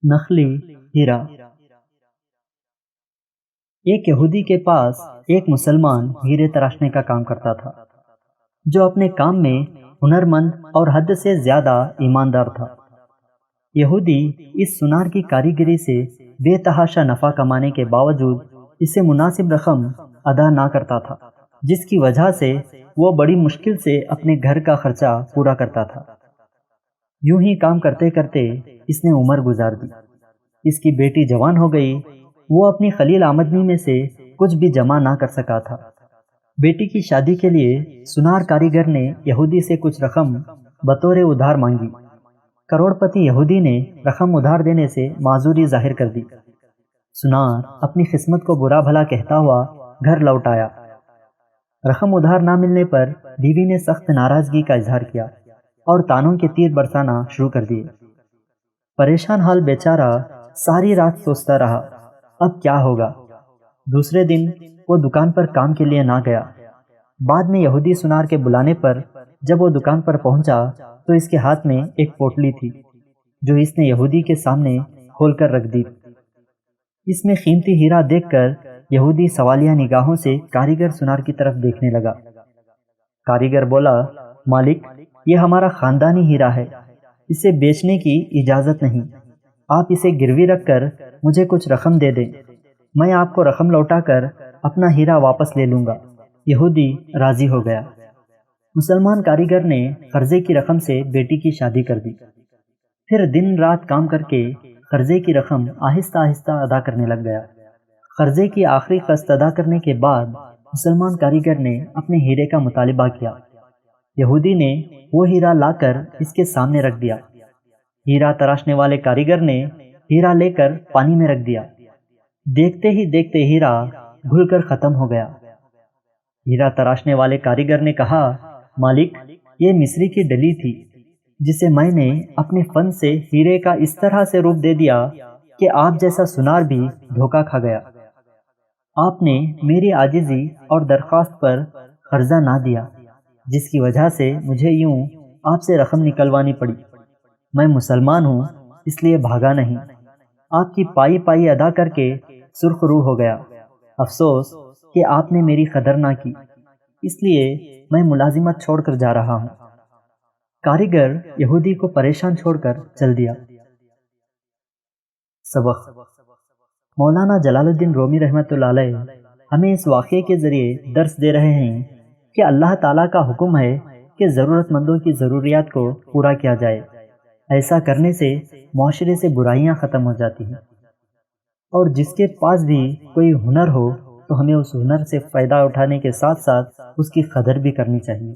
نخلی ہیرا۔ ایک یہودی کے پاس ایک مسلمان ہیرے تراشنے کا کام کرتا تھا، جو اپنے کام میں ہنرمند اور حد سے زیادہ ایماندار تھا۔ یہودی اس سونار کی کاریگری سے بے تحاشا نفع کمانے کے باوجود اسے مناسب رقم ادا نہ کرتا تھا، جس کی وجہ سے وہ بڑی مشکل سے اپنے گھر کا خرچہ پورا کرتا تھا۔ یوں ہی کام کرتے کرتے اس نے عمر گزار دی۔ اس کی بیٹی جوان ہو گئی۔ وہ اپنی قلیل آمدنی میں سے کچھ بھی جمع نہ کر سکا تھا۔ بیٹی کی شادی کے لیے سونار کاریگر نے یہودی سے کچھ رقم بطور ادھار مانگی۔ کروڑ پتی یہودی نے رقم ادھار دینے سے معذوری ظاہر کر دی۔ سونار اپنی قسمت کو برا بھلا کہتا ہوا گھر لوٹ آیا۔ رقم ادھار نہ ملنے پر بیوی نے سخت ناراضگی کا اظہار کیا اور تانوں کے تیر برسانا شروع کر دیے۔ پریشان حال بیچارہ ساری رات سوچتا رہا، اب کیا ہوگا۔ دوسرے دن وہ دکان پر کام کے لیے نہ گیا۔ بعد میں یہودی سونار کے بلانے پر جب وہ دکان پر پہنچا تو اس کے ہاتھ میں ایک پوٹلی تھی، جو اس نے یہودی کے سامنے کھول کر رکھ دی۔ اس میں قیمتی ہیرا دیکھ کر یہودی سوالیہ نگاہوں سے کاریگر سونار کی طرف دیکھنے لگا۔ کاریگر بولا، مالک، یہ ہمارا خاندانی ہیرا ہے، اسے بیچنے کی اجازت نہیں۔ آپ اسے گروی رکھ کر مجھے کچھ رقم دے دیں، میں آپ کو رقم لوٹا کر اپنا ہیرا واپس لے لوں گا۔ یہودی راضی ہو گیا۔ مسلمان کاریگر نے قرضے کی رقم سے بیٹی کی شادی کر دی۔ پھر دن رات کام کر کے قرضے کی رقم آہستہ آہستہ ادا کرنے لگ گیا۔ قرضے کی آخری قسط ادا کرنے کے بعد مسلمان کاریگر نے اپنے ہیرے کا مطالبہ کیا۔ یہودی نے وہ ہیرا لا کر اس کے سامنے رکھ دیا۔ ہیرا تراشنے والے کاریگر نے ہیرا لے کر پانی میں رکھ دیا۔ دیکھتے ہی دیکھتے ہیرا گھل کر ختم ہو گیا۔ ہیرا تراشنے والے کاریگر نے کہا، مالک، یہ مصری کی ڈلی تھی، جسے میں نے اپنے فن سے ہیرے کا اس طرح سے روپ دے دیا کہ آپ جیسا سونار بھی دھوکہ کھا گیا۔ آپ نے میری عاجزی اور درخواست پر قرضہ نہ دیا، جس کی وجہ سے مجھے یوں آپ سے رقم نکلوانی پڑی۔ میں مسلمان ہوں، اس لیے بھاگا نہیں۔ آپ کی پائی پائی ادا کر کے سرخ روح ہو گیا۔ افسوس کہ آپ نے میری قدر نہ کی، اس لیے میں ملازمت چھوڑ کر جا رہا ہوں۔ کاریگر یہودی کو پریشان چھوڑ کر چل دیا۔ سبق: مولانا جلال الدین رومی رحمۃ اللہ علیہ ہمیں اس واقعے کے ذریعے درس دے رہے ہیں کہ اللہ تعالیٰ کا حکم ہے کہ ضرورت مندوں کی ضروریات کو پورا کیا جائے۔ ایسا کرنے سے معاشرے سے برائیاں ختم ہو جاتی ہیں، اور جس کے پاس بھی کوئی ہنر ہو تو ہمیں اس ہنر سے فائدہ اٹھانے کے ساتھ ساتھ اس کی قدر بھی کرنی چاہیے۔